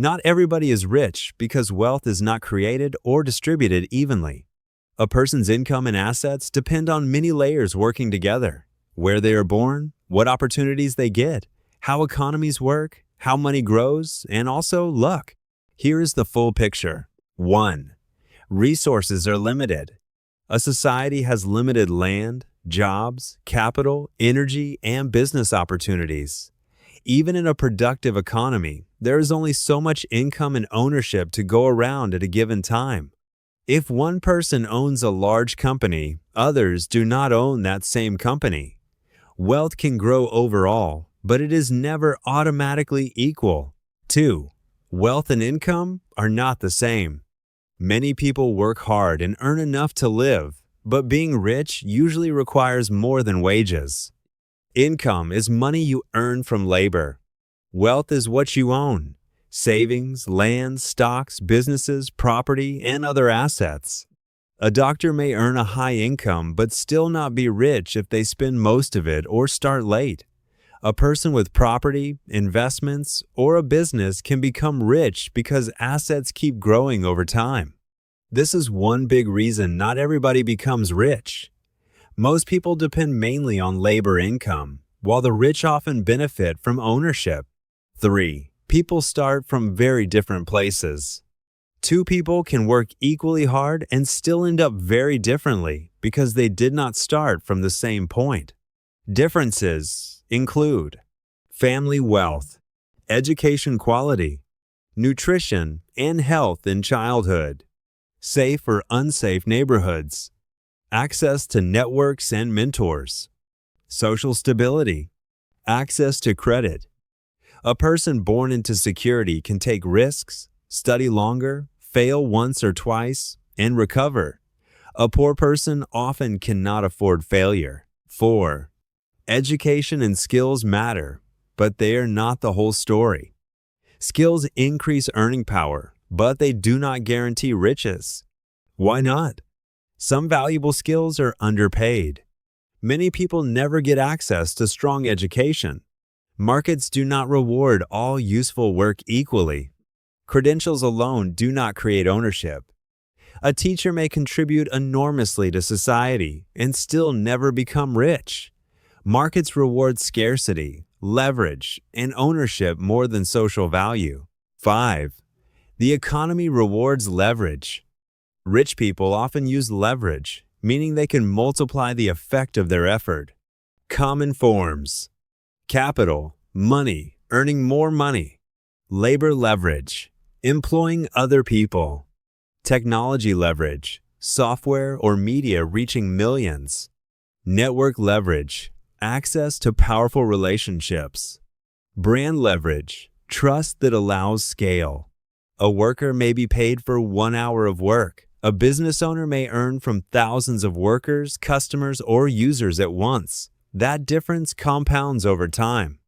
Not everybody is rich because wealth is not created or distributed evenly. A person's income and assets depend on many layers working together: where they are born, what opportunities they get, how economies work, how money grows, and also luck. Here is the full picture. 1. Resources are limited. A society has limited land, jobs, capital, energy, and business opportunities. Even in a productive economy, there is only so much income and ownership to go around at a given time. If one person owns a large company, others do not own that same company. Wealth can grow overall, but it is never automatically equal. 2. Wealth and income are not the same. Many people work hard and earn enough to live, but being rich usually requires more than wages. Income is money you earn from labor. Wealth is what you own: savings, land, stocks, businesses, property, and other assets. A doctor may earn a high income but still not be rich if they spend most of it or start late. A person with property, investments, or a business can become rich because assets keep growing over time. This is one big reason not everybody becomes rich. Most people depend mainly on labor income, while the rich often benefit from ownership. 3. People start from very different places. Two people can work equally hard and still end up very differently because they did not start from the same point. Differences include family wealth, education quality, nutrition and health in childhood, safe or unsafe neighborhoods, access to networks and mentors, social stability, access to credit. A person born into security can take risks, study longer, fail once or twice, and recover. A poor person often cannot afford failure. 4. Education and skills matter, but they are not the whole story. Skills increase earning power, but they do not guarantee riches. Why not? Some valuable skills are underpaid. Many people never get access to strong education. Markets do not reward all useful work equally. Credentials alone do not create ownership. A teacher may contribute enormously to society and still never become rich. Markets reward scarcity, leverage, and ownership more than social value. 5. The economy rewards leverage. Rich people often use leverage, meaning they can multiply the effect of their effort. Common forms: capital, money, earning more money; labor leverage, employing other people; technology leverage, software or media reaching millions; network leverage, access to powerful relationships; brand leverage, trust that allows scale. A worker may be paid for 1 hour of work. A business owner may earn from thousands of workers, customers, or users at once. That difference compounds over time.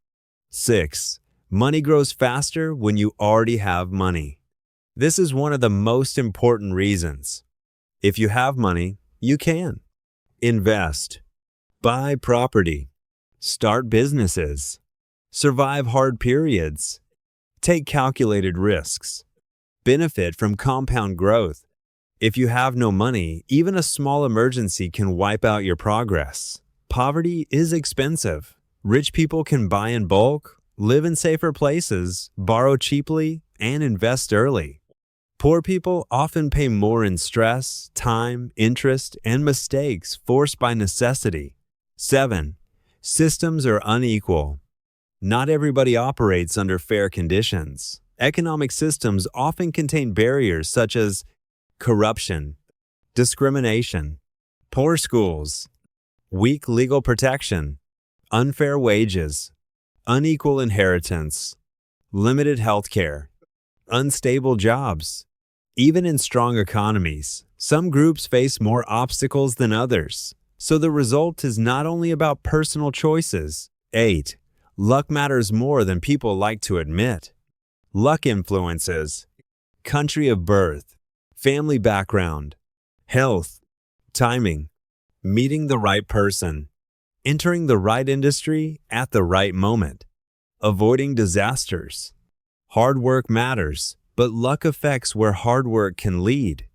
6. Money grows faster when you already have money. This is one of the most important reasons. If you have money, you can invest, buy property, start businesses, survive hard periods, take calculated risks, benefit from compound growth. If you have no money, even a small emergency can wipe out your progress. Poverty is expensive. Rich people can buy in bulk, live in safer places, borrow cheaply, and invest early. Poor people often pay more in stress, time, interest, and mistakes forced by necessity. 7. Systems are unequal. Not everybody operates under fair conditions. Economic systems often contain barriers such as corruption, discrimination, poor schools, weak legal protection, unfair wages, unequal inheritance, limited health care, unstable jobs. Even in strong economies, some groups face more obstacles than others. So the result is not only about personal choices. 8. Luck matters more than people like to admit. Luck influences country of birth, family background, health, timing, meeting the right person, entering the right industry at the right moment, avoiding disasters, Hard work matters, but luck affects where hard work can lead.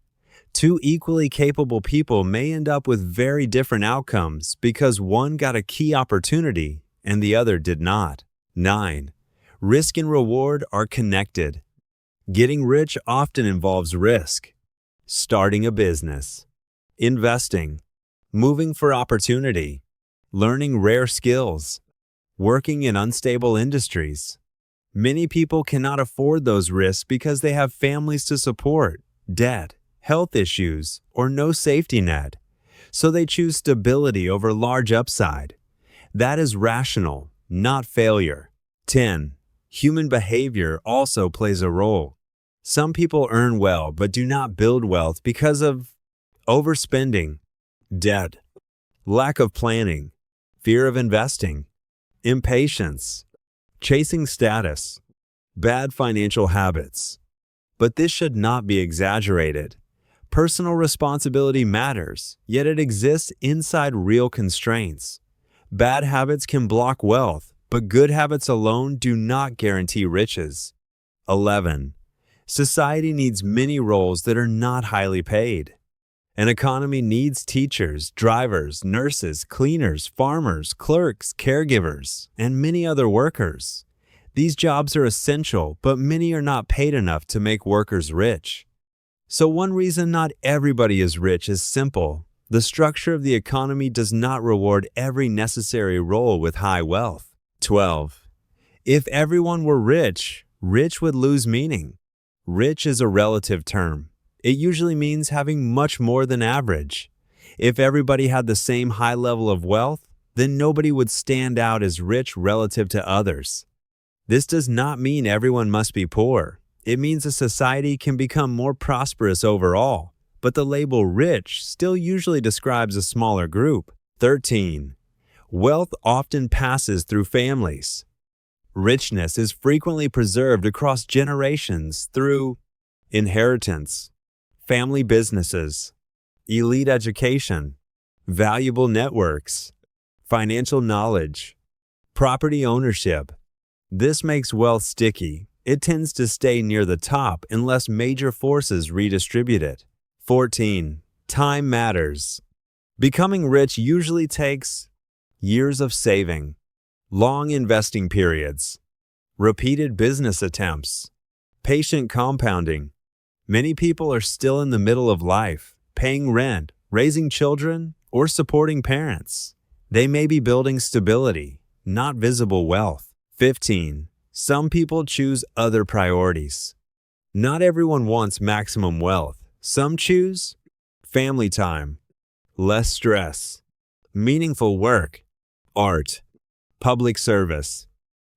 Two equally capable people may end up with very different outcomes because one got a key opportunity and the other did not. 9. Risk and reward are connected. Getting rich often involves risk. Starting a business, investing, moving for opportunity, learning rare skills, working in unstable industries. Many people cannot afford those risks because they have families to support, debt, health issues, or no safety net. So they choose stability over large upside. That is rational, not failure. 10. Human behavior also plays a role. Some people earn well but do not build wealth because of overspending, debt, lack of planning, fear of investing, impatience, chasing status, bad financial habits. But this should not be exaggerated. Personal responsibility matters, yet it exists inside real constraints. Bad habits can block wealth, but good habits alone do not guarantee riches. 11. Society needs many roles that are not highly paid. An economy needs teachers, drivers, nurses, cleaners, farmers, clerks, caregivers, and many other workers. These jobs are essential, but many are not paid enough to make workers rich. So one reason not everybody is rich is simple. The structure of the economy does not reward every necessary role with high wealth. 12. If everyone were rich, rich would lose meaning. Rich is a relative term. It usually means having much more than average. If everybody had the same high level of wealth, then nobody would stand out as rich relative to others. This does not mean everyone must be poor. It means a society can become more prosperous overall, but the label rich still usually describes a smaller group. 13. Wealth often passes through families. Richness is frequently preserved across generations through inheritance, family businesses, elite education, valuable networks, financial knowledge, property ownership. This makes wealth sticky. It tends to stay near the top unless major forces redistribute it. 14. Time matters. Becoming rich usually takes years of saving, long investing periods, repeated business attempts, patient compounding. Many people are still in the middle of life, paying rent, raising children, or supporting parents. They may be building stability, not visible wealth. 15. Some people choose other priorities. Not everyone wants maximum wealth. Some choose family time, less stress, meaningful work, art, public service,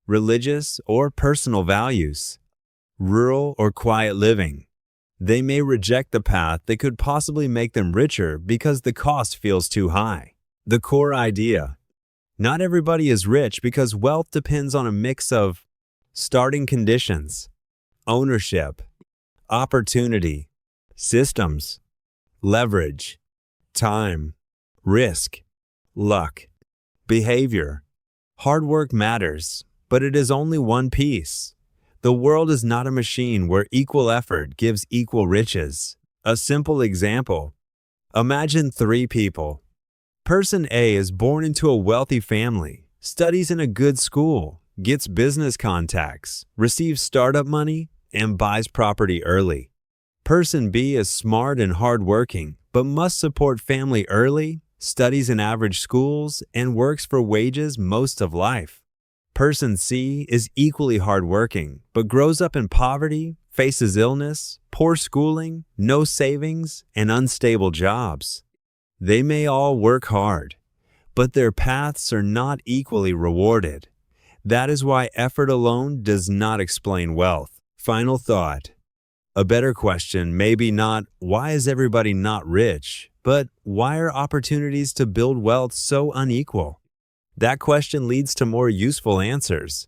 religious or personal values, rural or quiet living. They may reject the path that could possibly make them richer because the cost feels too high. The core idea: not everybody is rich because wealth depends on a mix of starting conditions, ownership, opportunity, systems, leverage, time, risk, luck, behavior. Hard work matters, but it is only one piece. The world is not a machine where equal effort gives equal riches. A simple example: imagine 3 people. Person A is born into a wealthy family, studies in a good school, gets business contacts, receives startup money, and buys property early. Person B is smart and hardworking, but must support family early, studies in average schools, and works for wages most of life. Person C is equally hardworking, but grows up in poverty, faces illness, poor schooling, no savings, and unstable jobs. They may all work hard, but their paths are not equally rewarded. That is why effort alone does not explain wealth. Final thought: a better question may be not why is everybody not rich, but why are opportunities to build wealth so unequal? That question leads to more useful answers.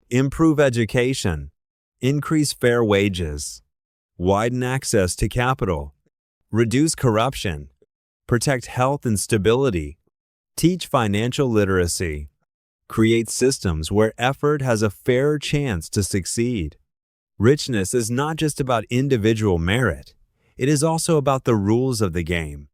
Improve education, increase fair wages, widen access to capital, reduce corruption, protect health and stability, teach financial literacy, create systems where effort has a fairer chance to succeed. Richness is not just about individual merit. It is also about the rules of the game.